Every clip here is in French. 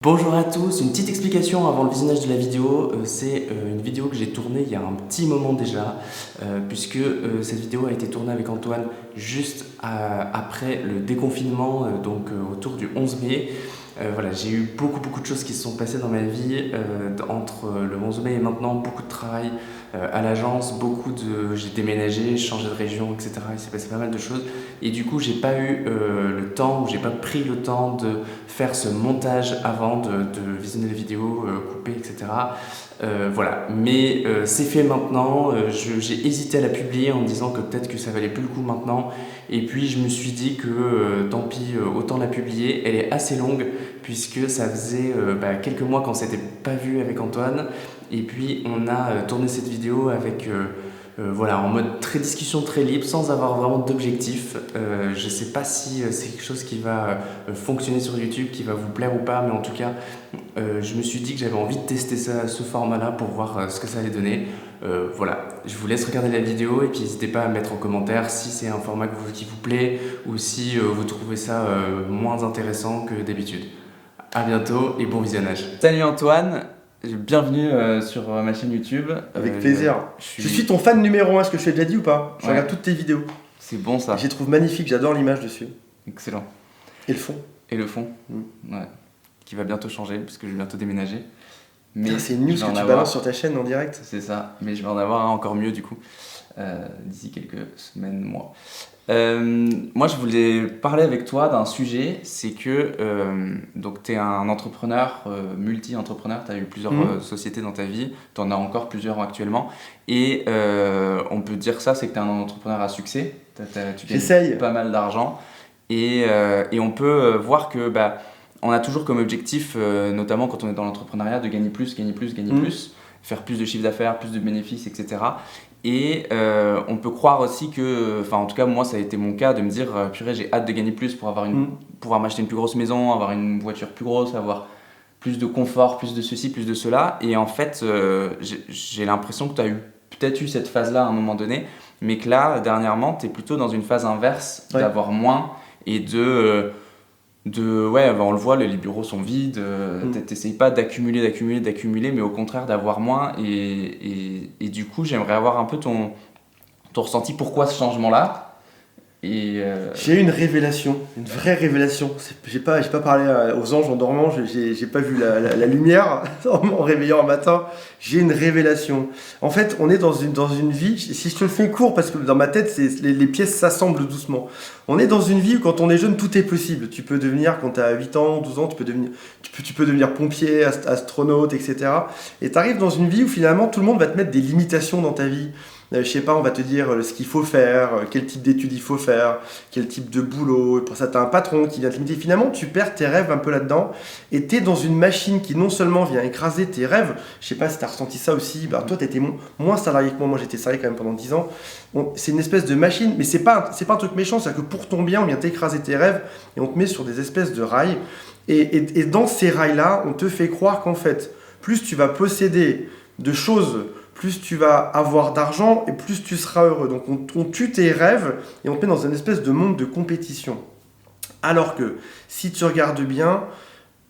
Bonjour à tous, une petite explication avant le visionnage de la vidéo. C'est une vidéo que j'ai tournée il y a un petit moment déjà, puisque cette vidéo a été tournée avec Antoine juste après le déconfinement, autour du 11 mai. Voilà, j'ai eu beaucoup de choses qui se sont passées dans ma vie entre le 11 mai et maintenant, beaucoup de travail à l'agence, j'ai déménagé, changé de région, etc. Il s'est passé pas mal de choses et du coup j'ai pas eu j'ai pas pris le temps de faire ce montage avant de visionner la vidéo, couper, etc. Voilà, mais c'est fait maintenant. J'ai hésité à la publier en me disant que peut-être que ça valait plus le coup maintenant. Et puis je me suis dit que tant pis, autant la publier. Elle est assez longue puisque ça faisait quelques mois qu'on s'était pas vu avec Antoine. Et puis on a tourné cette vidéo avec en mode très discussion, très libre, sans avoir vraiment d'objectif. Je sais pas si c'est quelque chose qui va fonctionner sur YouTube, qui va vous plaire ou pas, mais en tout cas, je me suis dit que j'avais envie de tester ce format-là pour voir ce que ça allait donner. Voilà, je vous laisse regarder la vidéo et puis n'hésitez pas à mettre en commentaire si c'est un format qui vous plaît ou si vous trouvez ça moins intéressant que d'habitude. À bientôt et bon visionnage. Salut Antoine, bienvenue sur ma chaîne YouTube. Avec plaisir. Je suis ton fan numéro 1, est-ce que je t'ai déjà dit ou pas? Je regarde toutes tes vidéos. C'est bon ça. Je les trouve magnifiques, j'adore l'image dessus. Excellent. Et le fond. Et le fond, ouais. Qui va bientôt changer puisque je vais bientôt déménager. Mais c'est une news que tu balances sur ta chaîne en direct. C'est ça, mais je vais en avoir un encore mieux du coup, d'ici quelques semaines, mois. Moi je voulais parler avec toi d'un sujet, c'est que tu es un entrepreneur, multi-entrepreneur, tu as eu plusieurs sociétés dans ta vie, tu en as encore plusieurs actuellement, et on peut dire ça, c'est que tu es un entrepreneur à succès, tu gagnes pas mal d'argent, et on peut voir que on a toujours comme objectif, notamment quand on est dans l'entrepreneuriat, de gagner plus, faire plus de chiffre d'affaires, plus de bénéfices, etc. Et on peut croire aussi que, en tout cas moi ça a été mon cas, de me dire purée j'ai hâte de gagner plus pour pouvoir m'acheter une plus grosse maison, avoir une voiture plus grosse, avoir plus de confort, plus de ceci, plus de cela. Et en fait j'ai l'impression que tu as peut-être eu cette phase-là à un moment donné, mais que là dernièrement tu es plutôt dans une phase inverse, d'avoir moins et on le voit, les bureaux sont vides, t'essayes pas d'accumuler, mais au contraire d'avoir moins. Et du coup, j'aimerais avoir un peu ton ressenti. Pourquoi ce changement-là? J'ai eu une révélation, une vraie révélation. J'ai pas parlé aux anges en dormant, j'ai pas vu la lumière en me réveillant un matin. J'ai une révélation. En fait, on est dans une vie, si je te le fais court, parce que dans ma tête, les pièces s'assemblent doucement. On est dans une vie où quand on est jeune, tout est possible. Tu peux devenir, quand tu as 8 ans, 12 ans, tu peux devenir pompier, astronaute, etc. Et tu arrives dans une vie où finalement, tout le monde va te mettre des limitations dans ta vie. Je sais pas, on va te dire ce qu'il faut faire, quel type d'études il faut faire, quel type de boulot. Pour ça, tu as un patron qui vient te limiter. Finalement, tu perds tes rêves un peu là-dedans et tu es dans une machine qui non seulement vient écraser tes rêves, je sais pas si tu as ressenti ça aussi, toi tu étais moins salarié que moi j'étais salarié quand même pendant 10 ans. C'est une espèce de machine, mais c'est pas un truc méchant, c'est-à-dire que pour ton bien, on vient t'écraser tes rêves et on te met sur des espèces de rails. Et dans ces rails-là, on te fait croire qu'en fait, plus tu vas posséder de choses, plus tu vas avoir d'argent et plus tu seras heureux. Donc on tue tes rêves et on te met dans une espèce de monde de compétition. Alors que si tu regardes bien,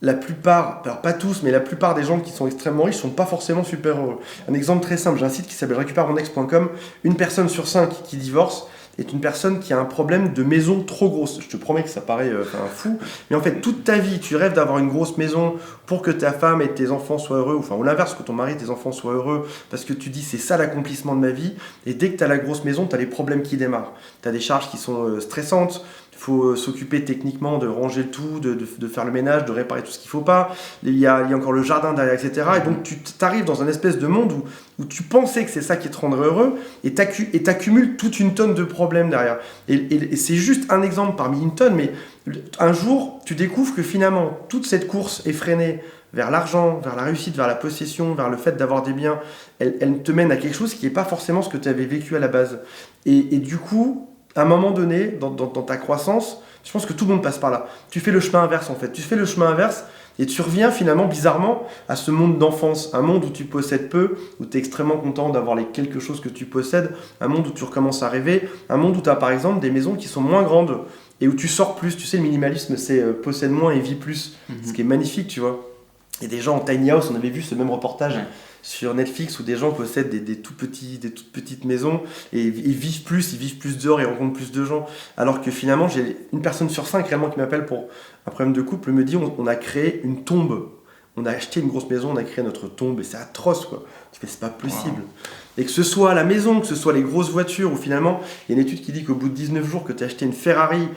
la plupart, alors pas tous, mais la plupart des gens qui sont extrêmement riches ne sont pas forcément super heureux. Un exemple très simple, j'ai un site qui s'appelle récupéremondex.com. Une personne sur 5 qui divorce est une personne qui a un problème de maison trop grosse. Je te promets que ça paraît fou, mais en fait, toute ta vie, tu rêves d'avoir une grosse maison pour que ta femme et tes enfants soient heureux, ou l'inverse, que ton mari et tes enfants soient heureux, parce que tu dis c'est ça l'accomplissement de ma vie, et dès que tu as la grosse maison, tu as les problèmes qui démarrent. Tu as des charges qui sont stressantes, il faut s'occuper techniquement de ranger le tout, de faire le ménage, de réparer tout ce qu'il ne faut pas. Il y a encore le jardin derrière, etc. Et donc tu arrives dans un espèce de monde où tu pensais que c'est ça qui te rendrait heureux et t'accumules toute une tonne de problèmes derrière. Et c'est juste un exemple parmi une tonne, mais un jour, tu découvres que finalement, toute cette course effrénée vers l'argent, vers la réussite, vers la possession, vers le fait d'avoir des biens, elle te mène à quelque chose qui n'est pas forcément ce que tu avais vécu à la base. Et du coup, à un moment donné, dans ta croissance, je pense que tout le monde passe par là. Tu fais le chemin inverse en fait. Tu fais le chemin inverse et tu reviens finalement bizarrement à ce monde d'enfance. Un monde où tu possèdes peu, où tu es extrêmement content d'avoir les quelque chose que tu possèdes. Un monde où tu recommences à rêver. Un monde où tu as par exemple des maisons qui sont moins grandes et où tu sors plus. Tu sais, le minimalisme, c'est possède moins et vis plus. Ce qui est magnifique, tu vois. Et des gens en tiny house, on avait vu ce même reportage Ouais. sur Netflix où des gens possèdent des toutes petites maisons et ils vivent plus dehors et rencontrent plus de gens. Alors que finalement, j'ai une personne sur 5 réellement qui m'appelle pour un problème de couple, me dit on a créé une tombe. On a acheté une grosse maison, on a créé notre tombe et c'est atroce quoi. Tu fais c'est pas possible. Wow. Et que ce soit la maison, que ce soit les grosses voitures, où finalement, il y a une étude qui dit qu'au bout de 19 jours que tu as acheté une Ferrari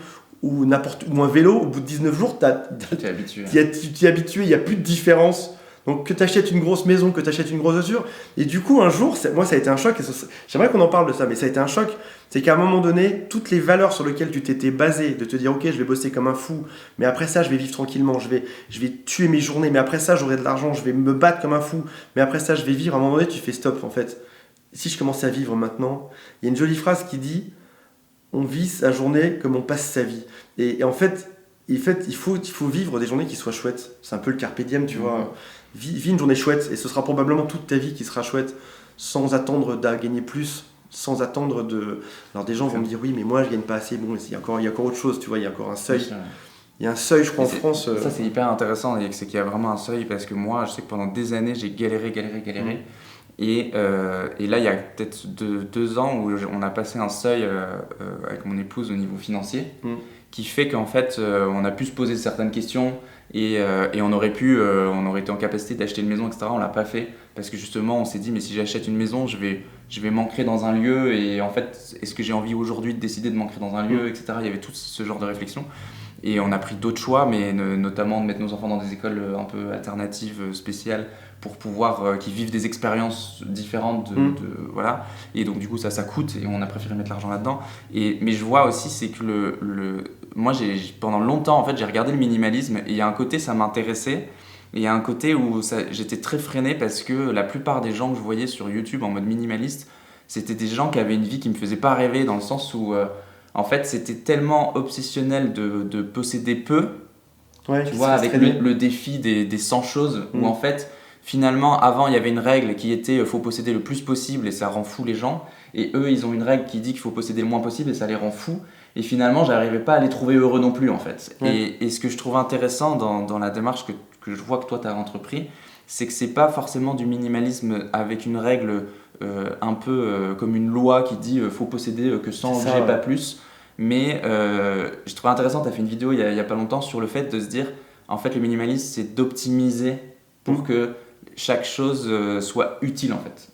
ou un vélo, au bout de 19 jours, Tu es habitué. tu t'y es habitué, il n'y a plus de différence. Donc que tu achètes une grosse maison, que tu achètes une grosse voiture. Et du coup, un jour, moi ça a été un choc, et j'aimerais qu'on en parle de ça, mais ça a été un choc, c'est qu'à un moment donné, toutes les valeurs sur lesquelles tu t'étais basé, de te dire ok, je vais bosser comme un fou, mais après ça, je vais vivre tranquillement, je vais tuer mes journées, mais après ça, j'aurai de l'argent, je vais me battre comme un fou, mais après ça, je vais vivre. À un moment donné, tu fais stop en fait. Si je commençais à vivre maintenant, il y a une jolie phrase qui dit on vit sa journée comme on passe sa vie. Et en fait, il faut vivre des journées qui soient chouettes. C'est un peu le carpe diem, tu vois. Vis une journée chouette et ce sera probablement toute ta vie qui sera chouette sans attendre d'à gagner plus, sans attendre de... Alors des gens vont me dire oui mais moi je gagne pas assez. Bon, il y a encore autre chose, tu vois, il y a encore un seuil. Il y a un seuil, je crois, en France. Ça, c'est hyper intéressant, c'est qu'il y a vraiment un seuil parce que moi, je sais que pendant des années, j'ai galéré. Et là, il y a peut-être 2 ans où on a passé un seuil avec mon épouse au niveau financier qui fait qu'en fait, on a pu se poser certaines questions et on aurait été en capacité d'acheter une maison, etc. On l'a pas fait parce que justement, on s'est dit, mais si j'achète une maison, je vais m'ancrer dans un lieu et en fait, est-ce que j'ai envie aujourd'hui de décider de m'ancrer dans un lieu, etc. Il y avait tout ce genre de réflexion. Et on a pris d'autres choix, mais notamment de mettre nos enfants dans des écoles un peu alternatives, spéciales, pour pouvoir qu'ils vivent des expériences différentes voilà. Et donc du coup ça coûte et on a préféré mettre l'argent là-dedans. Mais je vois aussi c'est que moi pendant longtemps en fait j'ai regardé le minimalisme et il y a un côté ça m'intéressait et il y a un côté où j'étais très freiné parce que la plupart des gens que je voyais sur YouTube en mode minimaliste c'était des gens qui avaient une vie qui me faisait pas rêver dans le sens où en fait c'était tellement obsessionnel de posséder peu. Ouais, tu vois, avec le défi des 100 choses où en fait finalement, avant, il y avait une règle qui était faut posséder le plus possible et ça rend fou les gens. Et eux, ils ont une règle qui dit qu'il faut posséder le moins possible et ça les rend fous. Et finalement, j'arrivais pas à les trouver heureux non plus, en fait. Et ce que je trouve intéressant dans la démarche que je vois que toi, tu as entrepris, c'est que c'est pas forcément du minimalisme avec une règle un peu comme une loi qui dit faut posséder que 100 objets, pas plus. Mais je trouve intéressant, tu as fait une vidéo il y a pas longtemps sur le fait de se dire, en fait, le minimalisme, c'est d'optimiser pour que chaque chose soit utile en fait.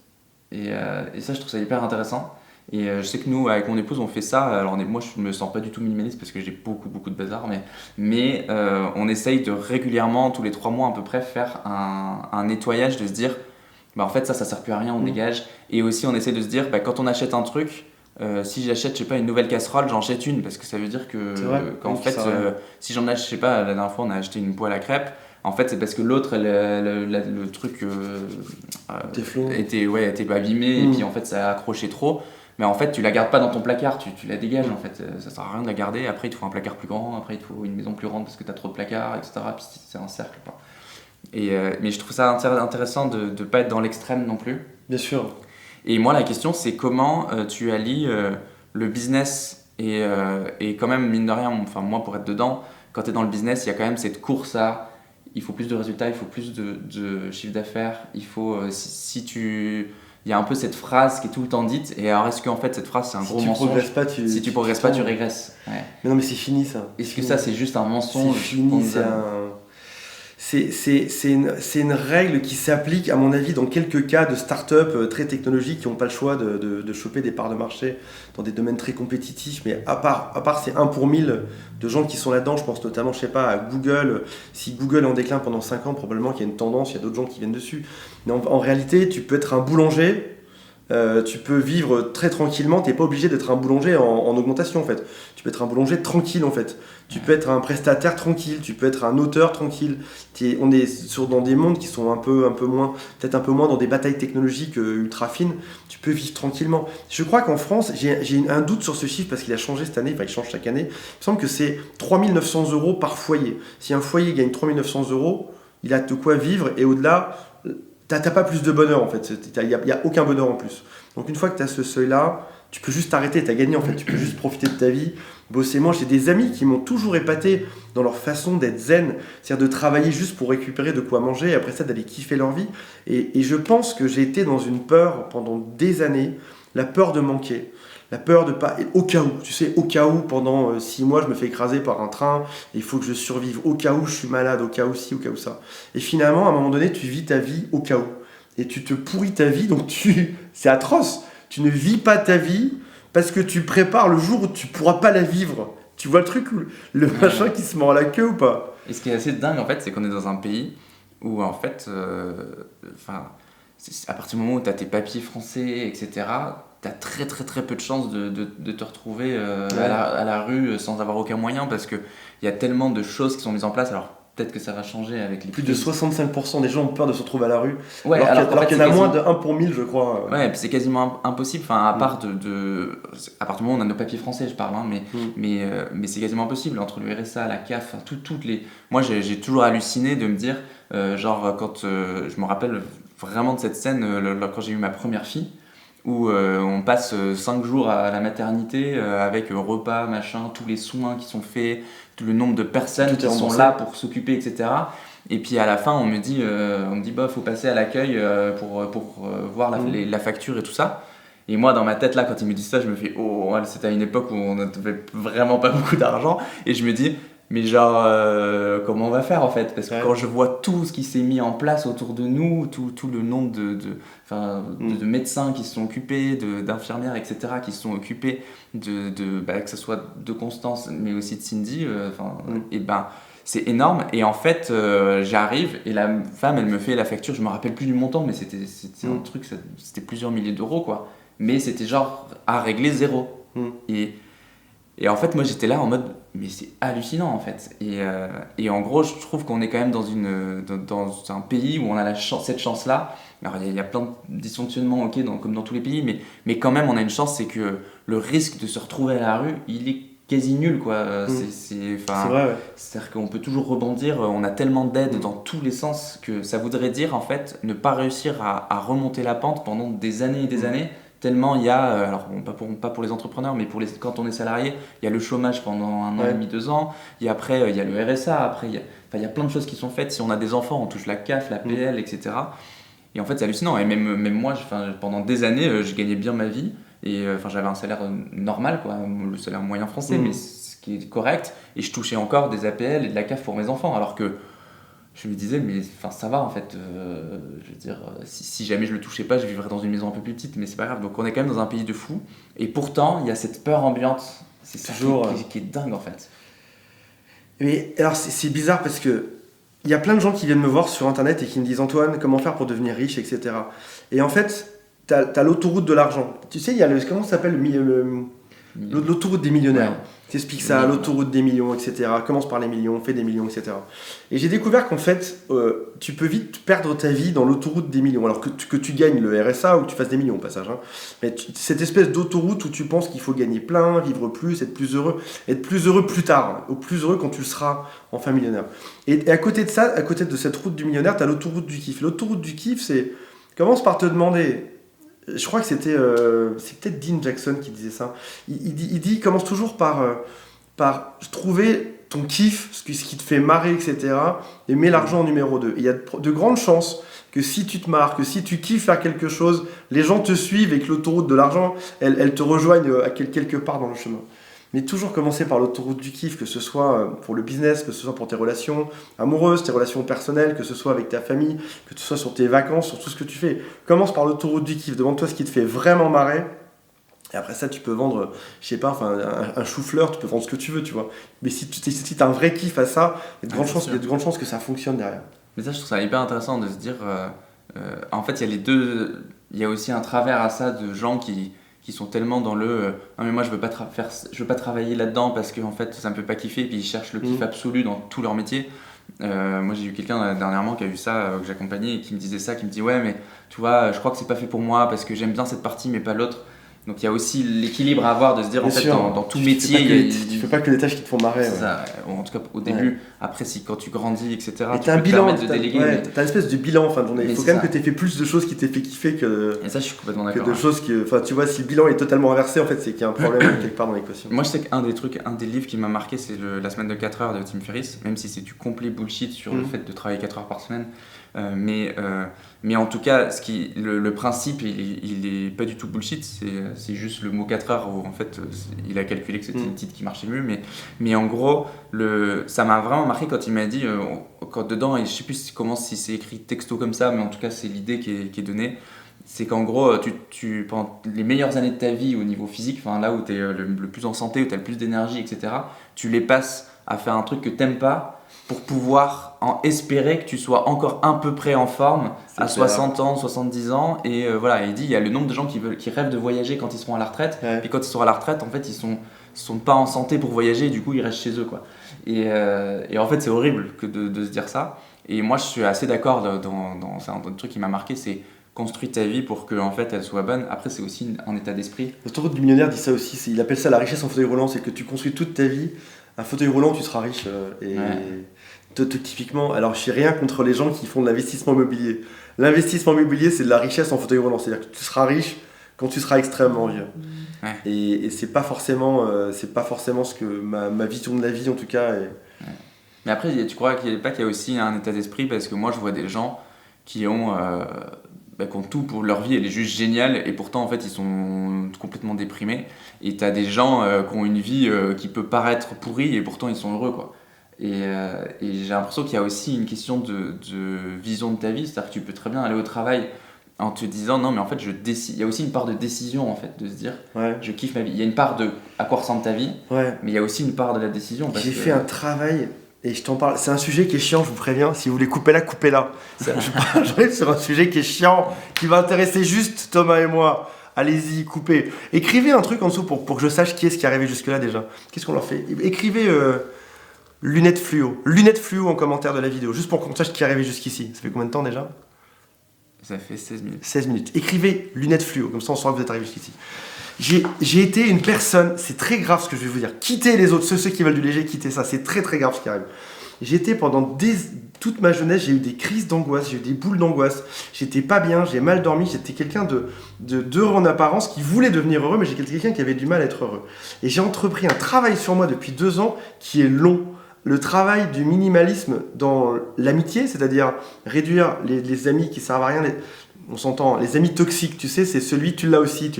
Et ça je trouve ça hyper intéressant et je sais que nous avec mon épouse on fait ça. Alors moi je me sens pas du tout minimaliste parce que j'ai beaucoup de bazar mais on essaye de régulièrement tous les 3 mois à peu près faire un nettoyage, de se dire bah en fait ça sert plus à rien, on dégage. Et aussi on essaie de se dire bah, quand on achète un truc si j'achète je sais pas une nouvelle casserole, j'en achète une parce que ça veut dire que qu'en fait si j'en achète, je sais pas, la dernière fois on a acheté une poêle à crêpes. En fait, c'est parce que l'autre, le truc était abîmé et puis en fait, ça a accroché trop. Mais en fait, tu la gardes pas dans ton placard, tu la dégages en fait. Ça sert à rien de la garder. Après, il te faut un placard plus grand, après, il te faut une maison plus grande parce que tu as trop de placards, etc. Puis c'est un cercle, quoi. Mais je trouve ça intéressant de ne pas être dans l'extrême non plus. Bien sûr. Et moi, la question, c'est comment tu allies le business et quand même, mine de rien, enfin, moi, pour être dedans, quand tu es dans le business, il y a quand même cette course à il faut plus de résultats, il faut plus de chiffre d'affaires, il faut il y a un peu cette phrase qui est tout le temps dite et alors est-ce qu'en fait cette phrase c'est un gros mensonge? Si tu progresses pas, tu régresses. Ouais. Mais non mais c'est fini ça. Est-ce que ça c'est juste un mensonge? C'est fini, c'est une règle qui s'applique à mon avis dans quelques cas de start-up très technologiques qui n'ont pas le choix de choper des parts de marché dans des domaines très compétitifs, mais à part ces 1 pour 1000 de gens qui sont là-dedans, je pense notamment, je sais pas, à Google. Si Google est en déclin pendant 5 ans, probablement qu'il y a une tendance, il y a d'autres gens qui viennent dessus. Mais en réalité, tu peux être un boulanger, tu peux vivre très tranquillement, tu n'es pas obligé d'être un boulanger en augmentation en fait. Tu peux être un boulanger tranquille en fait. Tu peux être un prestataire tranquille, tu peux être un auteur tranquille. On est dans des mondes qui sont un peu moins, peut-être un peu moins dans des batailles technologiques ultra fines. Tu peux vivre tranquillement. Je crois qu'en France, j'ai un doute sur ce chiffre parce qu'il a changé cette année, enfin il change chaque année. Il me semble que c'est 3 900 € par foyer. Si un foyer gagne 3 900 €, il a de quoi vivre et au-delà, t'as pas plus de bonheur en fait. Il n'y a aucun bonheur en plus. Donc une fois que tu as ce seuil-là, tu peux juste t'arrêter, tu as gagné en fait. Tu peux juste profiter de ta vie, bosser. Moi, j'ai des amis qui m'ont toujours épaté dans leur façon d'être zen, c'est-à-dire de travailler juste pour récupérer de quoi manger et après ça d'aller kiffer leur vie. Et je pense que j'ai été dans une peur pendant des années, la peur de manquer. La peur de pas... Au cas où, tu sais, au cas où, pendant 6 mois, je me fais écraser par un train, il faut que je survive. Au cas où je suis malade, au cas où ci, au cas où ça. Et finalement, à un moment donné, tu vis ta vie au cas où. Et tu te pourris ta vie, donc c'est atroce. Tu ne vis pas ta vie parce que tu prépares le jour où tu pourras pas la vivre. Tu vois le truc, le machin qui se mord la queue ou pas? Et ce qui est assez dingue, en fait, c'est qu'on est dans un pays où, en fait, à partir du moment où tu as tes papiers français, etc., tu as très très très peu de chances de te retrouver à la rue sans avoir aucun moyen, parce qu'il y a tellement de choses qui sont mises en place. Alors peut-être que ça va changer avec les Plus de 65% des gens ont peur de se retrouver à la rue, ouais, alors qu'il y en a moins de 1 pour 1000, je crois. Ouais, c'est quasiment impossible, à part à partir du moment où on a nos papiers français, je parle, mais c'est quasiment impossible entre le RSA, la CAF, toutes les... Moi j'ai toujours halluciné de me dire, quand je me rappelle vraiment de cette scène, quand j'ai eu ma première fille, où on passe 5 jours à la maternité avec repas, machin, tous les soins qui sont faits, tout le nombre de personnes qui sont là pour s'occuper, etc. Et puis à la fin, on me dit faut passer à l'accueil pour voir la facture et tout ça. Et moi, dans ma tête, là, quand ils me disent ça, je me fais oh, c'était à une époque où on n'avait vraiment pas beaucoup d'argent. Et je me dis, mais comment on va faire en fait? Parce que quand je vois tout ce qui s'est mis en place autour de nous, tout le nombre de médecins qui se sont occupés, d'infirmières, etc., qui se sont occupés que ce soit de Constance, mais aussi de Cindy, et c'est énorme. Et en fait, j'arrive et la femme, elle me fait la facture, je me rappelle plus du montant, mais c'était un truc, c'était plusieurs milliers d'euros, quoi. Mais c'était genre à régler zéro. Et en fait, moi j'étais là en mode, mais c'est hallucinant en fait. Et en gros, je trouve qu'on est quand même dans un pays où on a cette chance-là. Alors il y a plein de dysfonctionnements, ok, comme dans tous les pays, mais quand même on a une chance, c'est que le risque de se retrouver à la rue, il est quasi nul, quoi. C'est vrai, ouais. C'est-à-dire qu'on peut toujours rebondir, on a tellement d'aide dans tous les sens que ça voudrait dire en fait ne pas réussir à remonter la pente pendant des années et des années. Tellement il y a, alors pas pour les entrepreneurs, mais quand on est salarié, il y a le chômage pendant 1 an et demi, 2 ans, et après il y a le RSA, après il y a plein de choses qui sont faites. Si on a des enfants, on touche la CAF, la PL, etc. Et en fait c'est hallucinant, et même moi, pendant des années, je gagnais bien ma vie, et j'avais un salaire normal, quoi, le salaire moyen français, mais ce qui est correct, et je touchais encore des APL et de la CAF pour mes enfants, alors que je me disais, mais ça va en fait, je veux dire, si jamais je le touchais pas, je vivrais dans une maison un peu plus petite, mais c'est pas grave. Donc on est quand même dans un pays de fous, et pourtant il y a cette peur ambiante, c'est ça qui est dingue en fait. Mais alors c'est bizarre parce que il y a plein de gens qui viennent me voir sur internet et qui me disent Antoine, comment faire pour devenir riche, etc. Et en fait, t'as l'autoroute de l'argent. Tu sais, il y a comment ça s'appelle l'autoroute des millionnaires. Ouais. T'expliques ça, l'autoroute des millions, etc. Commence par les millions, fais des millions, etc. Et j'ai découvert qu'en fait, tu peux vite perdre ta vie dans l'autoroute des millions. Alors que tu gagnes le RSA ou que tu fasses des millions au passage. Mais cette espèce d'autoroute où tu penses qu'il faut gagner plein, vivre plus, être plus heureux plus tard. Ou plus heureux quand tu seras enfin millionnaire. Et à côté de ça, à côté de cette route du millionnaire, tu as l'autoroute du kiff. L'autoroute du kiff, c'est... Commence par te demander... Je crois que c'est peut-être Dean Jackson qui disait ça. Il dit commence toujours par trouver ton kiff, ce qui te fait marrer, etc. Et mets l'argent en numéro 2. Il y a de grandes chances que si tu te marres, que si tu kiffes faire quelque chose, les gens te suivent et que l'autoroute de l'argent, elle te rejoigne quelque part dans le chemin. Mais toujours commencer par l'autoroute du kiff, que ce soit pour le business, que ce soit pour tes relations amoureuses, tes relations personnelles, que ce soit avec ta famille, que ce soit sur tes vacances, sur tout ce que tu fais. Commence par l'autoroute du kiff, demande-toi ce qui te fait vraiment marrer. Et après ça, tu peux vendre, je sais pas, un chou-fleur, tu peux vendre ce que tu veux, tu vois. Mais si tu as un vrai kiff à ça, il y a de grandes chances que ça fonctionne derrière. Mais ça, je trouve ça hyper intéressant de se dire, en fait, il y a les deux, il y a aussi un travers à ça de gens qui sont tellement dans le non mais moi je veux pas travailler là-dedans parce que en fait ça me fait pas kiffer, et puis ils cherchent le kiff absolu dans tout leur métier. Moi j'ai eu quelqu'un dernièrement qui a vu ça, que j'accompagnais, et qui me disait ça, qui me dit ouais mais tu vois je crois que c'est pas fait pour moi parce que j'aime bien cette partie mais pas l'autre. Donc il y a aussi l'équilibre à avoir de se dire Bien en fait sûr. dans tout métier, Tu fais pas que les tâches qui te font marrer. c'est Ouais. ça, ou en tout cas au début. Après, quand tu grandis, etc., Et tu t'as un peux te bilan, permettre de déléguer. mais- t'as une espèce de bilan en fin de journée. Il Mais faut c'est quand même ça. que t'aies fait plus de choses qui t'aient fait kiffer que Et ça, je suis complètement de d'accord. Ouais. choses qui. Enfin, tu vois, si le bilan est totalement inversé, en fait, c'est qu'il y a un problème quelque part dans l'équation. Moi, je sais qu'un des livres qui m'a marqué, c'est La semaine de 4 heures de Tim Ferriss, même si c'est du complet bullshit sur le fait de travailler 4 heures par semaine. Mais en tout cas, le principe, il est pas du tout bullshit, c'est juste le mot 4 heures où en fait, il a calculé que c'était le titre qui marchait mieux. Mais en gros, ça m'a vraiment marqué quand il m'a dit, quand dedans, et je sais plus si c'est écrit texto comme ça, mais en tout cas, c'est l'idée qui est donnée. C'est qu'en gros, pendant les meilleures années de ta vie au niveau physique, là où tu es le plus en santé, où tu as le plus d'énergie, etc., tu les passes à faire un truc que t'aimes pas pour pouvoir espérer que tu sois encore un peu près en forme C'est à clair. 60 ans, 70 ans. Et voilà, il dit il y a le nombre de gens qui rêvent de voyager quand ils seront à la retraite. Ouais. Puis quand ils seront à la retraite, en fait, ils sont pas en santé pour voyager, et du coup, ils restent chez eux, quoi. Et en fait, c'est horrible de se dire ça. Et moi, je suis assez d'accord c'est un truc qui m'a marqué, c'est construis ta vie pour qu'en fait elle soit bonne. Après, c'est aussi un état d'esprit. Le taureau du millionnaire dit ça aussi, il appelle ça la richesse en fauteuil roulant, c'est que tu construis toute ta vie un fauteuil roulant, tu seras riche. Typiquement, alors je n'ai rien contre les gens qui font de l'investissement immobilier. L'investissement immobilier, c'est de la richesse en fauteuil roulant, c'est-à-dire que tu seras riche quand tu seras extrêmement vieux. Ouais. Et c'est pas forcément ce que ma vision de la vie en tout cas est. Mais après, tu crois qu'il y a aussi un état d'esprit, parce que moi je vois des gens qui ont tout pour leur vie, elle est juste géniale, et pourtant en fait ils sont complètement déprimés. Et t'as des gens qui ont une vie qui peut paraître pourrie, et pourtant ils sont heureux, quoi. Et j'ai l'impression qu'il y a aussi une question de vision de ta vie, c'est-à-dire que tu peux très bien aller au travail en te disant non mais en fait je décide. Il y a aussi une part de décision en fait, de se dire je kiffe ma vie. Il y a une part de à quoi ressemble ta vie, mais il y a aussi une part de la décision. J'ai fait un travail. Et je t'en parle, c'est un sujet qui est chiant, je vous préviens. Si vous voulez couper là, coupez-là. J'arrive sur un sujet qui est chiant, qui va intéresser juste Thomas et moi. Allez-y, coupez. Écrivez un truc en dessous pour que je sache qui est-ce qui est arrivé jusque-là déjà. Qu'est-ce qu'on leur fait ? Écrivez lunettes fluo. Lunettes fluo en commentaire de la vidéo, juste pour qu'on sache qui est arrivé jusqu'ici. Ça fait combien de temps déjà ? Ça fait 16 minutes. 16 minutes. Écrivez lunettes fluo, comme ça on saura que vous êtes arrivé jusqu'ici. J'ai été une personne, c'est très grave ce que je vais vous dire. Quittez les autres, ceux qui veulent du léger, quittez ça. C'est très très grave ce qui arrive. J'ai été toute ma jeunesse, j'ai eu des crises d'angoisse, j'ai eu des boules d'angoisse. J'étais pas bien, j'ai mal dormi. J'étais quelqu'un d'heureux en apparence qui voulait devenir heureux, mais j'étais quelqu'un qui avait du mal à être heureux. Et j'ai entrepris un travail sur moi depuis 2 ans qui est long. Le travail du minimalisme dans l'amitié, c'est-à-dire réduire les amis qui servent à rien. On s'entend, les amis toxiques, tu sais, c'est celui, tu l'as aussi.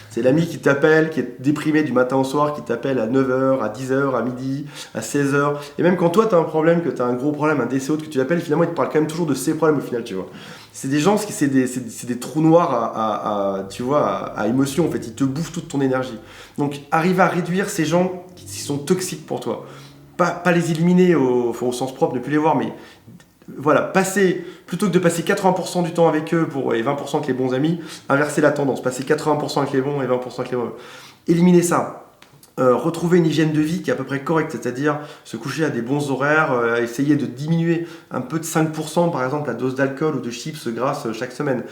C'est l'ami qui t'appelle, qui est déprimé du matin au soir, qui t'appelle à 9h, à 10h, à midi, à 16h. Et même quand toi, tu as un problème, que tu as un gros problème, un décès autre, que tu l'appelles, finalement, il te parle quand même toujours de ses problèmes au final, tu vois. C'est des gens, c'est des trous noirs tu vois, à émotion, en fait. Ils te bouffent toute ton énergie. Donc, arrive à réduire ces gens qui sont toxiques pour toi. Pas les éliminer au sens propre, ne plus les voir, mais voilà, plutôt que de passer 80% du temps avec eux et 20% avec les bons amis, inverser la tendance, passer 80% avec les bons et 20% avec les mauvais. Éliminer ça. Retrouver une hygiène de vie qui est à peu près correcte, c'est-à-dire se coucher à des bons horaires, essayer de diminuer un peu de 5% par exemple la dose d'alcool ou de chips grasses chaque semaine.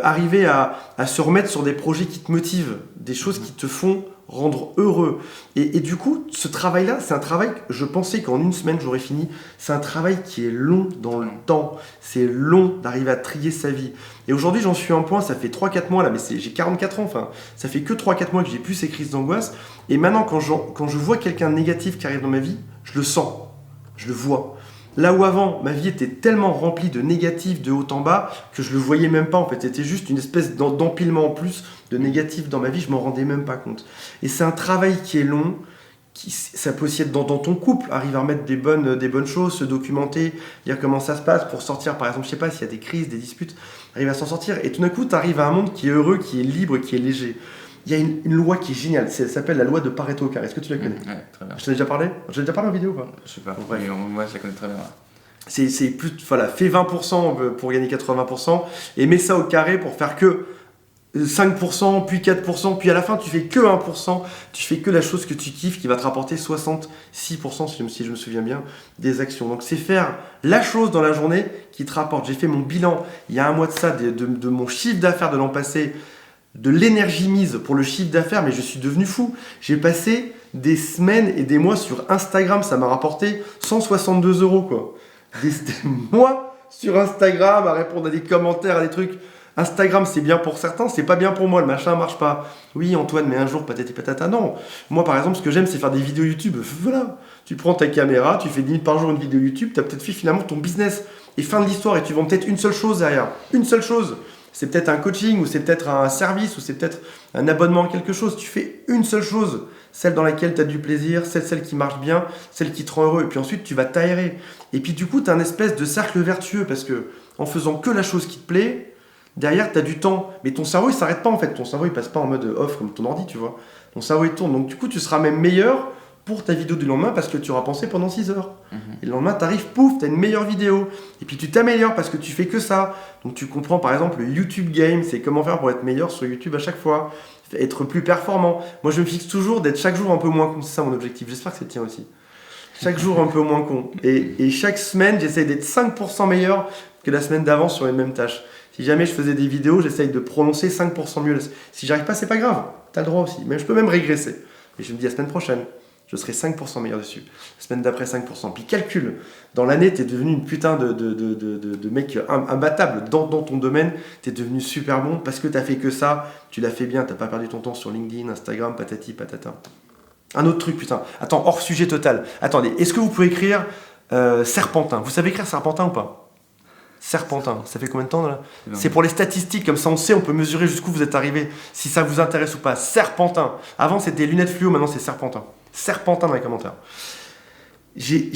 Arriver à se remettre sur des projets qui te motivent, des choses qui te font rendre heureux. Et du coup, ce travail-là, c'est un travail que je pensais qu'en 1 semaine j'aurais fini. C'est un travail qui est long dans le temps. C'est long d'arriver à trier sa vie. Et aujourd'hui, j'en suis à un point, ça fait 3-4 mois là, mais j'ai 44 ans, enfin, ça fait que 3-4 mois que j'ai plus ces crises d'angoisse. Et maintenant, quand je vois quelqu'un de négatif qui arrive dans ma vie, je le sens, je le vois. Là où avant, ma vie était tellement remplie de négatifs de haut en bas que je le voyais même pas en fait. C'était juste une espèce d'empilement en plus de négatifs dans ma vie, je m'en rendais même pas compte. Et c'est un travail qui est long, ça peut aussi être dans ton couple, arriver à remettre des bonnes choses, se documenter, dire comment ça se passe pour sortir par exemple, je sais pas, s'il y a des crises, des disputes, arriver à s'en sortir. Et tout d'un coup, tu arrives à un monde qui est heureux, qui est libre, qui est léger. Il y a une loi qui est géniale, ça s'appelle la loi de Pareto Carré. Est-ce que tu la connais ? Ouais, très bien. Je t'en ai déjà parlé ? J'ai déjà parlé en vidéo ou pas ? Je sais pas, Ouais. mais moi je la connais très bien. C'est plus, voilà, fais 20% pour gagner 80% et mets ça au carré pour faire que 5%, puis 4%, puis à la fin tu fais que 1%, tu fais que la chose que tu kiffes qui va te rapporter 66% si je me souviens bien des actions. Donc c'est faire la chose dans la journée qui te rapporte. J'ai fait mon bilan il y a 1 mois de ça de mon chiffre d'affaires de l'an passé. de l'énergie mise pour le chiffre d'affaires, mais je suis devenu fou. J'ai passé des semaines et des mois sur Instagram, ça m'a rapporté 162 €, quoi. Des mois sur Instagram à répondre à des commentaires, à des trucs. Instagram, c'est bien pour certains, c'est pas bien pour moi, le machin marche pas. Oui, Antoine, mais un jour, patati patata. Non. Moi, par exemple, ce que j'aime, c'est faire des vidéos YouTube. Voilà. Tu prends ta caméra, tu fais 10 minutes par jour une vidéo YouTube, tu as peut-être fait finalement ton business. Et fin de l'histoire, et tu vends peut-être une seule chose derrière. Une seule chose. C'est peut-être un coaching, ou c'est peut-être un service, ou c'est peut-être un abonnement à quelque chose. Tu fais une seule chose. Celle dans laquelle tu as du plaisir, celle qui marche bien, celle qui te rend heureux. Et puis ensuite, tu vas t'aérer. Et puis du coup, tu as un espèce de cercle vertueux, parce que en faisant que la chose qui te plaît, derrière, tu as du temps. Mais ton cerveau, il s'arrête pas en fait. Ton cerveau, il passe pas en mode off comme ton ordi, tu vois. Ton cerveau, il tourne. Donc du coup, tu seras même meilleur pour ta vidéo du lendemain parce que tu auras pensé pendant 6 heures. Et le lendemain, tu arrives, pouf, tu as une meilleure vidéo. Et puis tu t'améliores parce que tu fais que ça. Donc tu comprends par exemple le YouTube Game, c'est comment faire pour être meilleur sur YouTube à chaque fois. Être plus performant. Moi, je me fixe toujours d'être chaque jour un peu moins con. C'est ça mon objectif. J'espère que c'est le tien aussi. Chaque jour un peu moins con. Et chaque semaine, j'essaie d'être 5% meilleur que la semaine d'avant sur les mêmes tâches. Si jamais je faisais des vidéos, j'essaye de prononcer 5% mieux. Si j'arrive pas, c'est pas grave. Tu as le droit aussi. Mais je peux même régresser. Et je me dis la semaine prochaine, je serai 5% meilleur dessus. La semaine d'après, 5%. Puis calcule. Dans l'année, tu es devenu une putain de mec imbattable dans ton domaine. Tu es devenu super bon parce que tu as fait que ça. Tu l'as fait bien. Tu n'as pas perdu ton temps sur LinkedIn, Instagram, patati, patata. Un autre truc, putain. Attends, hors sujet total. Attendez, est-ce que vous pouvez écrire Serpentin? Vous savez écrire Serpentin ou pas? Serpentin, ça fait combien de temps là? C'est pour les statistiques, comme ça on sait, on peut mesurer jusqu'où vous êtes arrivé, si ça vous intéresse ou pas. Serpentin. Avant c'était lunettes fluo, maintenant c'est Serpentin. Serpentin dans les commentaires. J'ai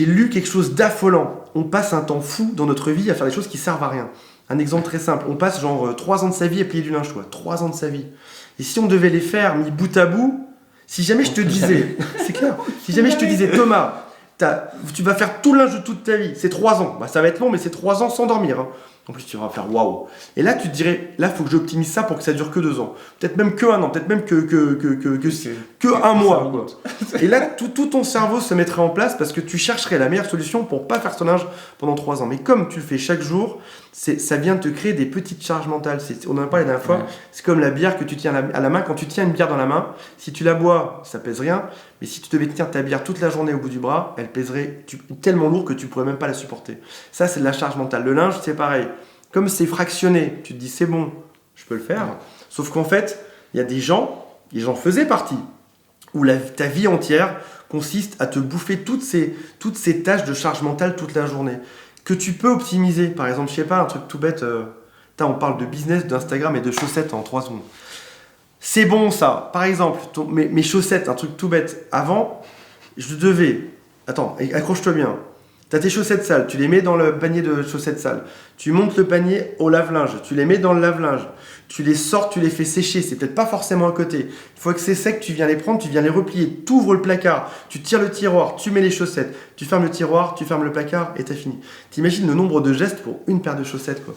lu quelque chose d'affolant. On passe un temps fou dans notre vie à faire des choses qui servent à rien. Un exemple très simple, on passe genre 3 ans de sa vie à plier du linge, quoi. 3 ans de sa vie. Et si on devait les faire mis bout à bout, si jamais je te disais, c'est clair, si jamais je te disais Thomas, tu vas faire tout le linge de toute ta vie, c'est 3 ans. Bah, ça va être long, mais c'est 3 ans sans dormir. Hein. En plus, tu vas faire waouh. Et là, tu te dirais, là, il faut que j'optimise ça pour que ça dure que 2 ans. Peut-être même que 1 an, peut-être même que 1 mois. Quoi. Et là, tout ton cerveau se mettrait en place parce que tu chercherais la meilleure solution pour pas faire ton linge pendant 3 ans. Mais comme tu le fais chaque jour, ça vient te créer des petites charges mentales. On en a parlé la dernière fois. Ouais. C'est comme la bière que tu tiens à la main. Quand tu tiens une bière dans la main, si tu la bois, ça pèse rien. Mais si tu devais tenir ta bière toute la journée au bout du bras, elle pèserait tellement lourd que tu pourrais même pas la supporter. Ça, c'est de la charge mentale. Le linge, c'est pareil. Comme c'est fractionné, tu te dis c'est bon, je peux le faire. Ouais. Sauf qu'en fait, il y a des gens, et j'en faisais partie, où ta vie entière consiste à te bouffer toutes ces tâches de charge mentale toute la journée. Que tu peux optimiser. Par exemple, je sais pas, un truc tout bête, on parle de business, d'Instagram et de chaussettes en 3 secondes. C'est bon ça. Par exemple, mes chaussettes, un truc tout bête. Avant, je devais... Attends, accroche-toi bien. Tu as tes chaussettes sales, tu les mets dans le panier de chaussettes sales. Tu montes le panier au lave-linge, tu les mets dans le lave-linge. Tu les sors, tu les fais sécher. C'est peut-être pas forcément à côté. Une fois que c'est sec, tu viens les prendre, tu viens les replier. Tu ouvres le placard, tu tires le tiroir, tu mets les chaussettes. Tu fermes le tiroir, tu fermes le placard et t'as fini. T'imagines le nombre de gestes pour une paire de chaussettes, quoi.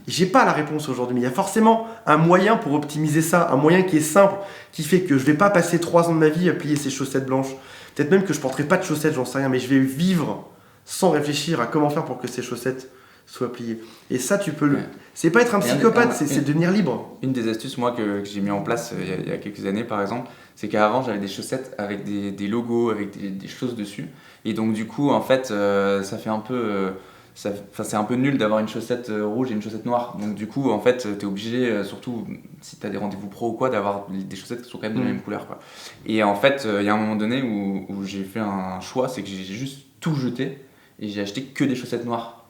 J'ai pas la réponse aujourd'hui, mais il y a forcément un moyen pour optimiser ça, un moyen qui est simple, qui fait que je vais pas passer 3 ans de ma vie à plier ces chaussettes blanches. Peut-être même que je porterai pas de chaussettes, j'en sais rien, mais je vais vivre sans réfléchir à comment faire pour que ces chaussettes soient pliées. Et ça, tu peux le... C'est pas être un psychopathe, c'est devenir libre. Une des astuces, moi, que j'ai mis en place il y a quelques années, par exemple, c'est qu'avant, j'avais des chaussettes avec des logos, avec des choses dessus. Et donc, du coup, en fait, ça fait un peu... c'est un peu nul d'avoir une chaussette rouge et une chaussette noire. Donc du coup, en fait, t'es obligé, surtout si t'as des rendez-vous pro ou quoi, d'avoir des chaussettes qui sont quand même de la même couleur, quoi. Et en fait, il y a un moment donné où j'ai fait un choix, c'est que j'ai juste tout jeté et j'ai acheté que des chaussettes noires.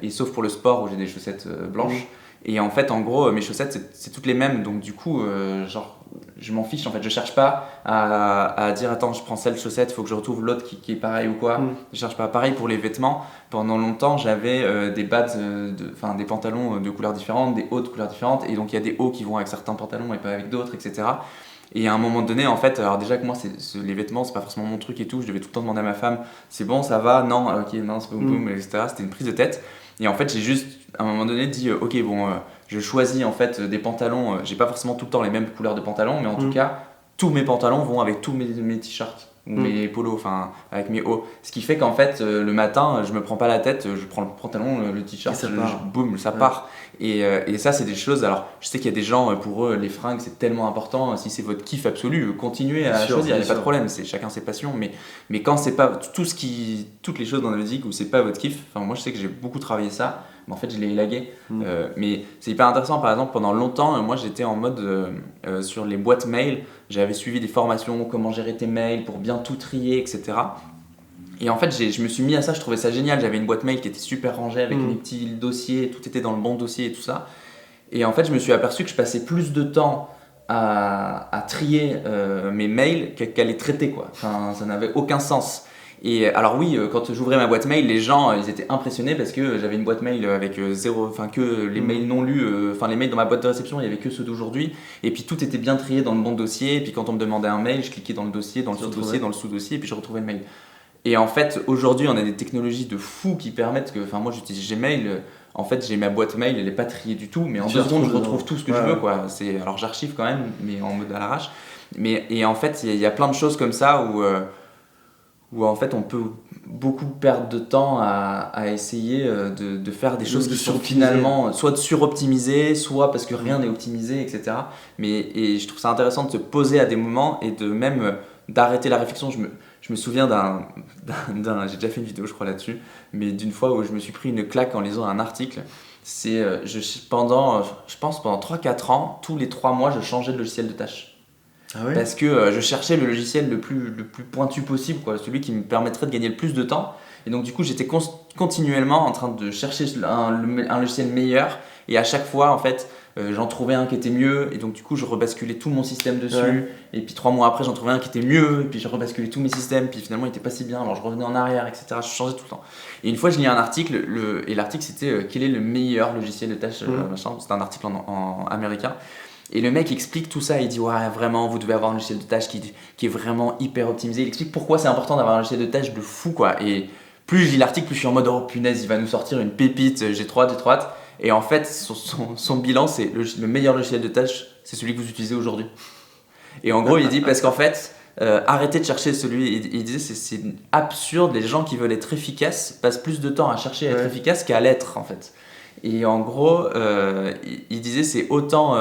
Et sauf pour le sport où j'ai des chaussettes blanches. Et en fait, en gros, mes chaussettes, c'est toutes les mêmes. Donc du coup, je m'en fiche, en fait. Je cherche pas à dire attends, je prends celle chaussette, il faut que je retrouve l'autre qui est pareil ou quoi. Je cherche pas. Pareil pour les vêtements. Pendant longtemps, j'avais des bads, des pantalons de couleurs différentes, des hauts de couleurs différentes. Et donc il y a des hauts qui vont avec certains pantalons et pas avec d'autres, etc. Et à un moment donné, en fait, alors déjà que moi, les vêtements, c'est pas forcément mon truc et tout. Je devais tout le temps demander à ma femme, c'est bon, ça va, non, ok, non, c'est boum boum, etc. C'était une prise de tête. Et en fait, j'ai juste, à un moment donné, dit, ok, bon, je choisis en fait des pantalons. J'ai pas forcément tout le temps les mêmes couleurs de pantalons, mais en tout cas, tous mes pantalons vont avec tous mes t-shirts. ou mes polos, enfin avec mes hauts. Ce qui fait qu'en fait, le matin, je me prends pas la tête, je prends le pantalon, le t-shirt, boum, ça part. Et ça, c'est des choses. Alors, je sais qu'il y a des gens, pour eux, les fringues, c'est tellement important. Si c'est votre kiff absolu, continuez à choisir, il n'y a pas de problème. C'est chacun ses passions. Mais quand c'est pas toutes les choses dans la musique où c'est pas votre kiff, enfin, moi, je sais que j'ai beaucoup travaillé ça. Mais en fait, je l'ai élagué. Mais c'est hyper intéressant. Par exemple, pendant longtemps, moi, j'étais en mode sur les boîtes mail. J'avais suivi des formations, comment gérer tes mails pour bien tout trier, etc. Et en fait, je me suis mis à ça, je trouvais ça génial. J'avais une boîte mail qui était super rangée avec mes petits dossiers, tout était dans le bon dossier et tout ça. Et en fait, je me suis aperçu que je passais plus de temps à trier mes mails qu'à les traiter, quoi. Enfin, ça n'avait aucun sens. Et alors oui, quand j'ouvrais ma boîte mail, les gens ils étaient impressionnés parce que j'avais une boîte mail avec que les mails non lus, les mails dans ma boîte de réception, il y avait que ceux d'aujourd'hui. Et puis tout était bien trié dans le bon dossier. Et puis quand on me demandait un mail, je cliquais dans le dossier, dans le sous-dossier, dans le sous-dossier, et puis je retrouvais le mail. Et en fait, aujourd'hui, on a des technologies de fou qui permettent que, moi j'utilise Gmail, en fait j'ai ma boîte mail, elle n'est pas triée du tout, mais en 2 secondes je retrouve tout ce que je veux, quoi. Alors j'archive quand même, mais en mode à l'arrache. Et en fait, il y a plein de choses comme ça où en fait on peut beaucoup perdre de temps à essayer de faire des choses qui sont finalement soit de suroptimiser, soit parce que rien n'est optimisé, etc. Et je trouve ça intéressant de se poser à des moments et de même d'arrêter la réflexion. Je me souviens j'ai déjà fait une vidéo je crois là-dessus, mais d'une fois où je me suis pris une claque en lisant un article. C'est pendant 3-4 ans, tous les 3 mois je changeais de logiciel de tâche. Ah ouais. Parce que je cherchais le logiciel le plus pointu possible, quoi, celui qui me permettrait de gagner le plus de temps. Et donc du coup j'étais continuellement en train de chercher un logiciel meilleur, et à chaque fois en fait j'en trouvais un qui était mieux, et donc du coup je rebasculais tout mon système dessus, et puis 3 mois après j'en trouvais un qui était mieux, et puis je rebasculais tous mes systèmes, puis finalement il était pas si bien, alors je revenais en arrière, etc. Je changeais tout le temps. Et une fois je lis un article, et l'article c'était quel est le meilleur logiciel de tâche, machin. C'était un article en américain. Et le mec explique tout ça, il dit ouais vraiment vous devez avoir un logiciel de tâche qui est vraiment hyper optimisé. Il explique pourquoi c'est important d'avoir un logiciel de tâche de fou, quoi. Et plus je lis l'article, plus je suis en mode oh punaise, il va nous sortir une pépite, j'ai trop hâte. Et en fait son bilan c'est le meilleur logiciel de tâche, c'est celui que vous utilisez aujourd'hui. Et en gros il dit parce qu'en fait arrêtez de chercher celui, il disait c'est absurde, les gens qui veulent être efficaces passent plus de temps à chercher à être efficaces qu'à l'être en fait. Et en gros, il disait c'est autant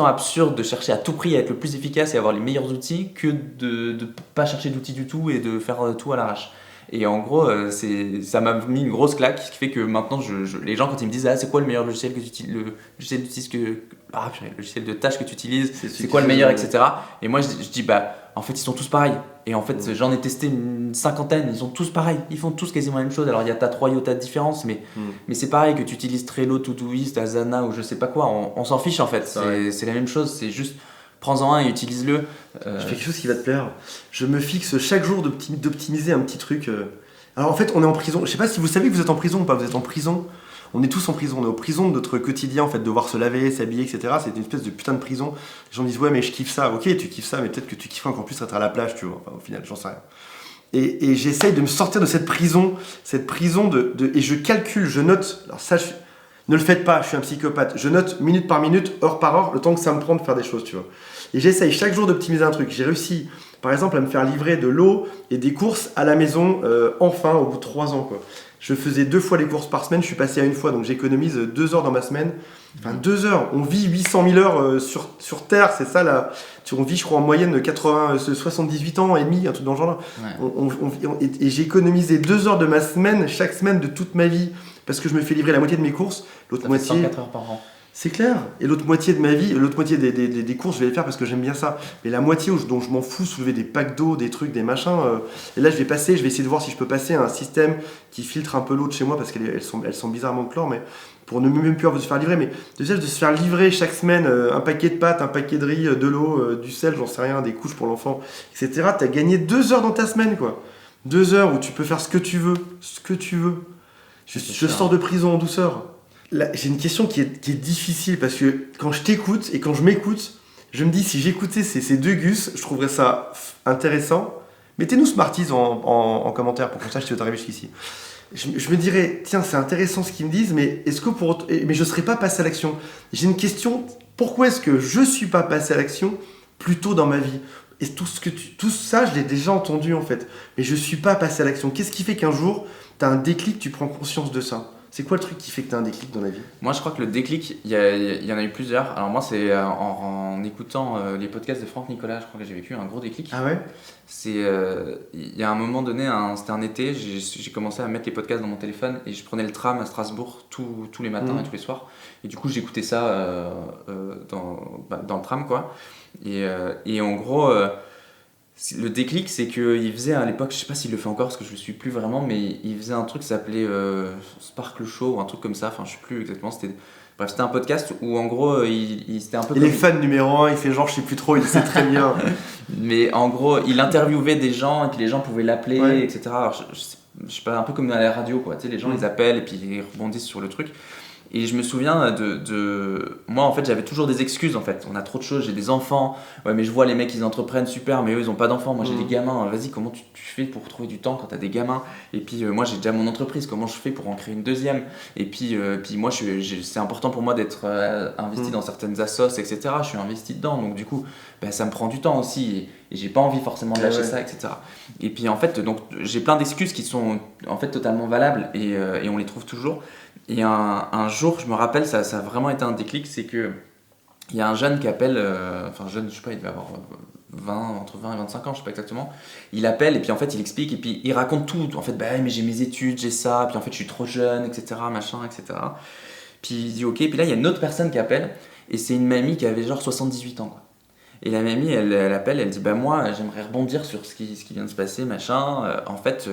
absurde de chercher à tout prix à être le plus efficace et avoir les meilleurs outils que de ne pas chercher d'outils du tout et de faire tout à l'arrache. Et en gros, ça m'a mis une grosse claque, ce qui fait que maintenant, les gens quand ils me disent c'est quoi le meilleur logiciel que tu utilises, le logiciel de tâche que tu utilises, c'est quoi le meilleur, etc. Et moi je dis en fait ils sont tous pareils. Et en fait j'en ai testé une 50aine, ils sont tous pareils, ils font tous quasiment la même chose. Alors il y a 3 iota de différence, mais c'est pareil que tu utilises Trello, Todoist, Asana ou je sais pas quoi, on s'en fiche en fait, c'est la même chose, c'est juste prends-en un et utilise-le. Je fais quelque chose qui va te plaire. Je me fixe chaque jour d'optimiser un petit truc. Alors en fait, on est en prison. Je sais pas si vous savez que vous êtes en prison ou pas. Vous êtes en prison. On est tous en prison. On est en prison de notre quotidien, en fait, devoir se laver, s'habiller, etc. C'est une espèce de putain de prison. Les gens disent ouais, mais je kiffe ça. Ok, tu kiffes ça, mais peut-être que tu kiffes encore plus être à la plage, tu vois. Enfin, au final, j'en sais rien. Et j'essaye de me sortir de cette prison et je calcule, je note. Alors ça, ne le faites pas, je suis un psychopathe. Je note minute par minute, heure par heure, le temps que ça me prend de faire des choses, tu vois. Et j'essaye chaque jour d'optimiser un truc. J'ai réussi, par exemple, à me faire livrer de l'eau et des courses à la maison, enfin, au bout de 3 ans, quoi. Je faisais 2 fois les courses par semaine, je suis passé à 1 fois, donc j'économise 2 heures dans ma semaine. Enfin, 2 heures, on vit 800 000 heures sur Terre, c'est ça là. On vit, je crois, en moyenne 78 ans et demi, un truc dans le genre là. Et j'ai économisé 2 heures de ma semaine, chaque semaine de toute ma vie, parce que je me fais livrer la moitié de mes courses, l'autre moitié. 104 heures par an. C'est clair. Et l'autre moitié de ma vie, l'autre moitié des courses, je vais les faire parce que j'aime bien ça. Mais la moitié dont je m'en fous, soulever des packs d'eau, des trucs, des machins. Et là, je vais essayer de voir si je peux passer à un système qui filtre un peu l'eau de chez moi parce qu'elles sont bizarrement chlore, mais pour ne même plus avoir de se faire livrer. Mais déjà, de se faire livrer chaque semaine un paquet de pâtes, un paquet de riz, de l'eau, du sel, j'en sais rien, des couches pour l'enfant, etc. T'as gagné 2 heures dans ta semaine, quoi. 2 heures où tu peux faire ce que tu veux. Ce que tu veux. Je sors de prison en douceur. Là, j'ai une question qui est difficile parce que quand je t'écoute et quand je m'écoute, je me dis si j'écoutais ces 2 gus, je trouverais ça intéressant. Mettez-nous Smarties en commentaire pour qu'on sache si vous arrivez jusqu'ici. Je me dirais, tiens, c'est intéressant ce qu'ils me disent, mais est-ce que mais je ne serais pas passé à l'action. J'ai une question, pourquoi est-ce que je ne suis pas passé à l'action plus tôt dans ma vie ? Et tout ça, je l'ai déjà entendu en fait. Mais je suis pas passé à l'action. Qu'est-ce qui fait qu'un jour, tu as un déclic, tu prends conscience de ça? C'est quoi le truc qui fait que tu as un déclic dans la vie? Moi, je crois que le déclic, il y en a eu plusieurs. Alors moi, c'est en écoutant les podcasts de Franck Nicolas, je crois que j'ai vécu un gros déclic. Ah ouais? Il y a un moment donné, c'était un été, j'ai commencé à mettre les podcasts dans mon téléphone et je prenais le tram à Strasbourg tous les matins et tous les soirs. Et du coup, j'écoutais ça dans le tram, quoi. Et en gros, le déclic, c'est qu'il faisait à l'époque, je sais pas s'il le fait encore parce que je le suis plus vraiment, mais il faisait un truc qui s'appelait Sparkle Show ou un truc comme ça, enfin je sais plus exactement, c'était un podcast où en gros c'était un peu il est fan numéro 1, il fait genre je sais plus trop, il sait très bien. Mais en gros il interviewait des gens et puis les gens pouvaient l'appeler, etc. Alors, je sais pas, un peu comme à la radio quoi, tu sais, les gens ils appellent et puis ils rebondissent sur le truc. Et je me souviens moi en fait j'avais toujours des excuses en fait, on a trop de choses, j'ai des enfants, ouais mais je vois les mecs ils entreprennent super mais eux ils ont pas d'enfants, moi j'ai des gamins, vas-y comment tu fais pour trouver du temps quand t'as des gamins, et puis moi j'ai déjà mon entreprise, comment je fais pour en créer une deuxième, et puis moi c'est important pour moi d'être investi dans certaines assos etc, je suis investi dedans donc du coup ça me prend du temps aussi et j'ai pas envie forcément de lâcher ça etc. Et puis en fait donc j'ai plein d'excuses qui sont en fait totalement valables et on les trouve toujours. Et un jour, je me rappelle, ça a vraiment été un déclic, c'est que il y a un jeune qui appelle, jeune, je sais pas, il devait avoir entre 20 et 25 ans, je sais pas exactement. Il appelle et puis en fait il explique et puis il raconte tout. En fait, mais j'ai mes études, j'ai ça, puis en fait je suis trop jeune, etc., machin, etc. Puis il dit ok, puis là il y a une autre personne qui appelle et c'est une mamie qui avait genre 78 ans, quoi. Et la mamie, elle appelle, elle dit moi j'aimerais rebondir sur ce qui vient de se passer, machin. En fait,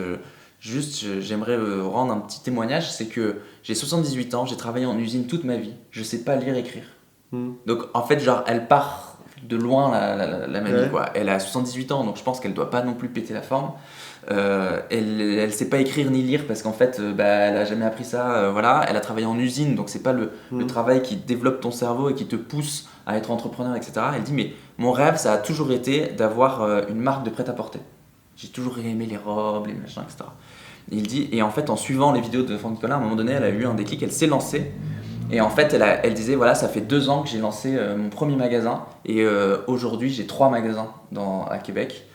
j'aimerais rendre un petit témoignage, c'est que j'ai 78 ans, j'ai travaillé en usine toute ma vie, je sais pas lire et écrire. Donc en fait, genre, elle part de loin la mamie, quoi. Elle a 78 ans, donc je pense qu'elle doit pas non plus péter la forme. Elle sait pas écrire ni lire parce qu'en fait, elle a jamais appris ça, voilà. Elle a travaillé en usine, donc c'est pas le travail qui développe ton cerveau et qui te pousse à être entrepreneur, etc. Elle dit, mais mon rêve, ça a toujours été d'avoir une marque de prêt-à-porter. J'ai toujours aimé les robes, les machins, etc. Et il dit, et en fait, en suivant les vidéos de Franck Nicolas, à un moment donné, elle a eu un déclic, elle s'est lancée. Et en fait, elle disait, voilà, ça fait 2 ans que j'ai lancé mon premier magasin. Et aujourd'hui, j'ai 3 magasins à Québec.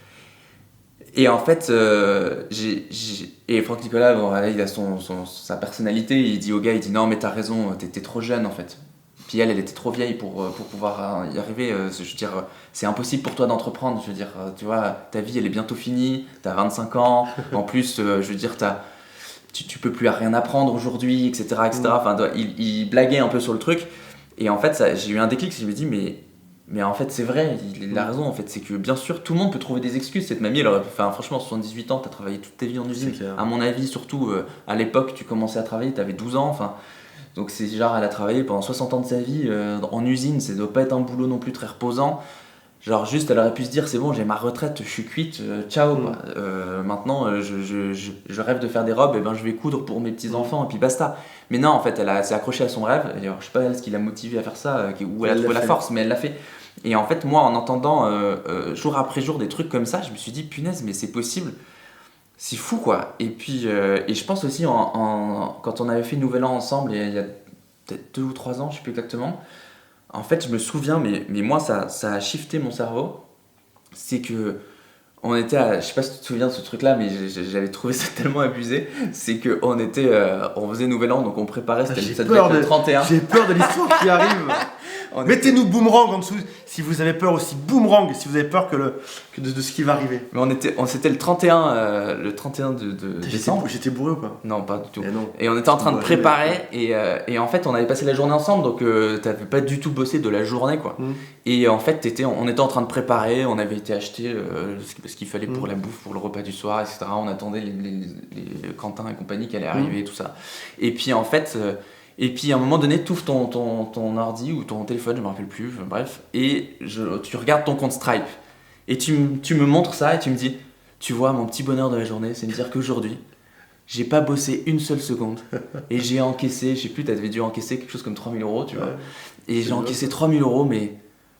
Et en fait, et Franck Nicolas, il a sa personnalité. Il dit au gars, il dit, non, mais t'as raison, t'es trop jeune, en fait. Puis elle était trop vieille pour pouvoir y arriver. Je veux dire, c'est impossible pour toi d'entreprendre. Je veux dire, tu vois, ta vie, elle est bientôt finie. T'as 25 ans. En plus, je veux dire, tu peux plus rien apprendre aujourd'hui, etc., etc. Enfin, il blaguait un peu sur le truc. Et en fait, j'ai eu un déclic. Je me dis, mais en fait, c'est vrai. Il a raison. En fait, c'est que bien sûr, tout le monde peut trouver des excuses. Cette mamie, elle aurait pu faire, franchement, 78 ans, t'as travaillé toute ta vie en usine. À mon avis, surtout à l'époque, tu commençais à travailler, t'avais 12 ans. Enfin. Donc c'est genre, elle a travaillé pendant 60 ans de sa vie en usine, ça doit pas être un boulot non plus très reposant. Genre juste, elle aurait pu se dire, c'est bon, j'ai ma retraite, je suis cuite, ciao. Maintenant, je rêve de faire des robes, et je vais coudre pour mes petits-enfants, et puis basta. Mais non, en fait, elle s'est accrochée à son rêve. Alors, je sais pas ce qui l'a motivée à faire ça, où elle a trouvé la force, mais elle l'a fait. Et en fait, moi, en entendant jour après jour des trucs comme ça, je me suis dit, punaise, mais c'est possible. C'est fou quoi. Et puis et je pense aussi quand on avait fait Nouvel An ensemble il y a peut-être 2 ou 3 ans, je sais plus exactement. En fait, je me souviens, mais moi ça a shifté mon cerveau. C'est que on était je sais pas si tu te souviens de ce truc-là, mais j'avais trouvé ça tellement abusé. C'est que on faisait Nouvel An, donc on préparait. Ça devait être le 31. J'ai peur de l'histoire qui arrive. Mettez-nous boomerang en dessous si vous avez peur aussi, boomerang si vous avez peur de ce qui va arriver. Mais c'était le 31 de décembre. J'étais bourré ou pas? Non, pas du tout. Non. Et on était en train de préparer et en fait on avait passé la journée ensemble, donc t'avais pas du tout bossé de la journée quoi. Et en fait on était en train de préparer, on avait été acheter ce qu'il fallait pour la bouffe, pour le repas du soir, etc. On attendait les Quentin et compagnie qui allaient arriver et tout ça. Et puis en fait et puis à un moment donné, tu ouvres ton ordi ou ton téléphone, je me rappelle plus, bref, et tu regardes ton compte Stripe. Et tu me montres ça et tu me dis, tu vois, mon petit bonheur de la journée, c'est de me dire qu'aujourd'hui, j'ai pas bossé une seule seconde. Et j'ai encaissé, je sais plus, t'avais dû encaisser quelque chose comme 3 000 €, tu vois. Et j'ai encaissé 3 000 €, mais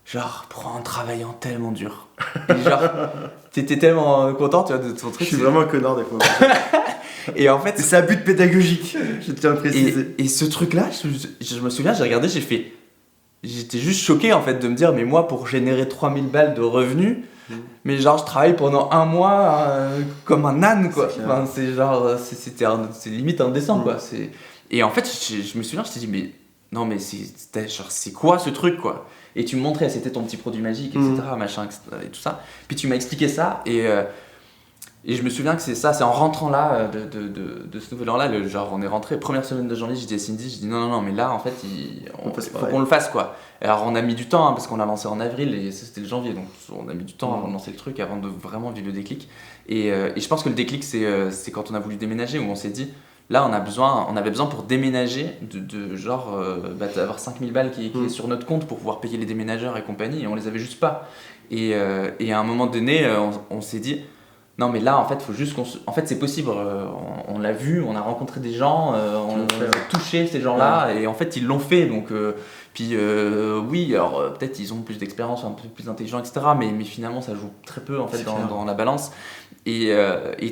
genre, en travaillant tellement dur. Et genre, t'étais tellement content, tu vois, de ton truc. Je suis vraiment un connard des fois. Et en fait, c'est un but pédagogique, je tiens à préciser. Et ce truc-là, je me souviens, j'ai regardé, j'étais juste choqué en fait de me dire, mais moi pour générer 3000 balles de revenus, Mais genre, je travaille pendant 1 mois comme un âne, quoi. Enfin, c'est genre, c'est limite indécent, quoi. Et en fait, je me souviens, je t'ai dit, mais non, mais c'est quoi ce truc, quoi? Et tu me montrais, c'était ton petit produit magique, etc., machin, etc., et tout ça. Puis tu m'as expliqué ça, et je me souviens que c'est ça, c'est en rentrant là, de ce nouvel an-là, genre on est rentré, première semaine de janvier, j'ai dit à Cindy, j'ai dit non, mais là, en fait, faut qu'on le fasse, quoi. Alors on a mis du temps, hein, parce qu'on a lancé en avril, et ça, c'était le janvier, donc on a mis du temps avant de lancer le truc, avant de vraiment vivre le déclic. Et je pense que le déclic, c'est quand on a voulu déménager, où on s'est dit, là, on avait besoin pour déménager d'avoir 5000 balles qui est sur notre compte pour pouvoir payer les déménageurs et compagnie, et on les avait juste pas. Et à un moment donné, on s'est dit, non, mais là, en fait, faut juste en fait, c'est possible. On l'a vu, on a rencontré des gens, on a touché ces gens-là, et en fait, ils l'ont fait. Donc, oui, alors peut-être ils ont plus d'expérience, un peu plus intelligents, etc. Mais finalement, ça joue très peu en fait dans la balance. Et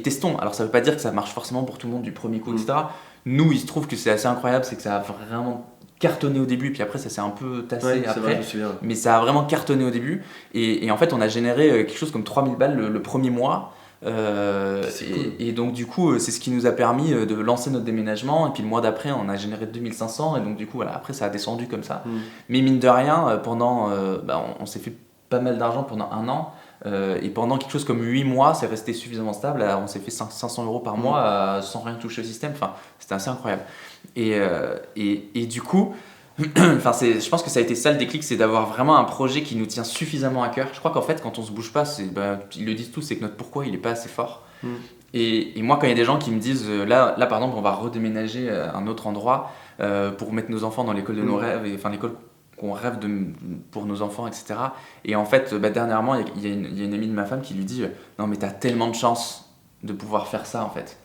testons. Alors, ça veut pas dire que ça marche forcément pour tout le monde du premier coup, etc. Nous, il se trouve que c'est assez incroyable, c'est que ça a vraiment cartonné au début, puis après ça s'est un peu tassé après, vrai, mais ça a vraiment cartonné au début. Et en fait, on a généré quelque chose comme 3000 balles le premier mois. Cool. Et donc du coup c'est ce qui nous a permis de lancer notre déménagement, et puis le mois d'après on a généré 2500, et donc du coup voilà, après ça a descendu comme ça. Mais mine de rien, pendant on s'est fait pas mal d'argent pendant 1 an, et pendant quelque chose comme 8 mois c'est resté suffisamment stable. On s'est fait 500 € par mois sans rien toucher au système. Enfin, c'était assez incroyable. Et du coup enfin, je pense que ça a été ça le déclic, c'est d'avoir vraiment un projet qui nous tient suffisamment à cœur. Je crois qu'en fait, quand on se bouge pas, ils le disent tous, c'est que notre pourquoi il est pas assez fort. Et moi, quand il y a des gens qui me disent, là par exemple, on va redéménager à un autre endroit pour mettre nos enfants dans l'école de nos rêves, enfin l'école qu'on rêve pour nos enfants, etc. Et en fait, dernièrement, il y a une amie de ma femme qui lui dit, non mais t'as tellement de chance de pouvoir faire ça en fait.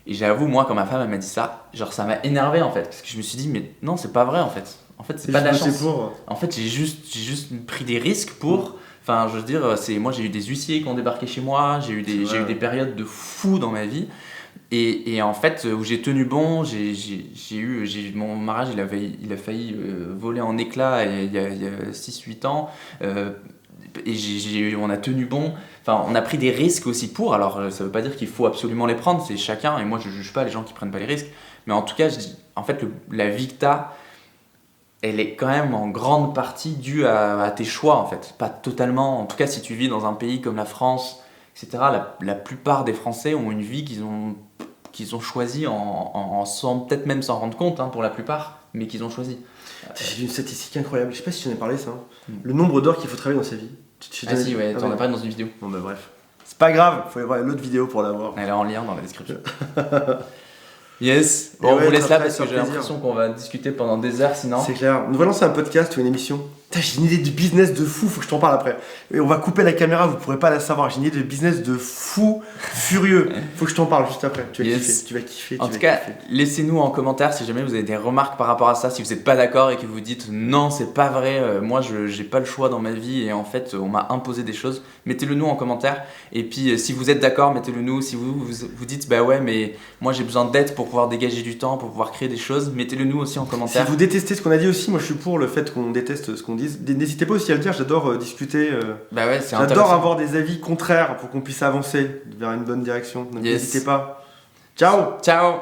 Et j'avoue, moi, quand ma femme elle m'a dit ça, genre ça m'a énervé en fait, parce que je me suis dit, mais non, c'est pas vrai en fait. En fait, c'est pas de la chance. En fait, j'ai juste pris des risques pour. Enfin, je veux dire, moi j'ai eu des huissiers qui ont débarqué chez moi, j'ai eu des périodes de fou dans ma vie. Et en fait, où j'ai tenu bon, mon mariage, il a failli voler en éclats il y a 6-8 ans. Et on a tenu bon. Enfin, on a pris des risques aussi pour. Alors, ça veut pas dire qu'il faut absolument les prendre, c'est chacun. Et moi, je juge pas les gens qui prennent pas les risques. Mais en tout cas, je dis, en fait, la vie que t'as, elle est quand même en grande partie due à tes choix, en fait. Pas totalement. En tout cas, si tu vis dans un pays comme la France, etc., la plupart des Français ont une vie qu'ils ont choisie peut-être même s'en rendre compte, hein, pour la plupart, mais qu'ils ont choisi. J'ai vu une statistique incroyable, je sais pas si tu en as parlé ça. Le nombre d'heures qu'il faut travailler dans sa vie. Ah si, ouais, t'en as parlé dans une vidéo. Bon bah bref. C'est pas grave, il faut aller voir l'autre vidéo pour l'avoir. Elle est en lien dans la description. Yes, bon, on vous laisse là parce que j'ai l'impression qu'on va discuter pendant des heures sinon. C'est clair, on va lancer un podcast ou une émission. J'ai une idée de business de fou, faut que je t'en parle après. Et on va couper la caméra, vous pourrez pas la savoir. J'ai une idée de business de fou, furieux. Faut que je t'en parle juste après. Tu vas kiffer. En tout cas, laissez-nous en commentaire si jamais vous avez des remarques par rapport à ça, si vous n'êtes pas d'accord et que vous dites non, c'est pas vrai, moi j'ai pas le choix dans ma vie et en fait on m'a imposé des choses. Mettez-le nous en commentaire. Et puis si vous êtes d'accord, mettez-le nous. Si vous dites bah ouais, mais moi j'ai besoin d'aide pour pouvoir dégager du temps, pour pouvoir créer des choses, mettez-le nous aussi en commentaire. Si vous détestez ce qu'on a dit aussi, moi je suis pour le fait qu'on déteste ce qu'on dit. N'hésitez pas aussi à le dire, j'adore discuter. Bah ouais, c'est j'adore avoir des avis contraires pour qu'on puisse avancer vers une bonne direction. Donc n'hésitez pas. Ciao. Ciao.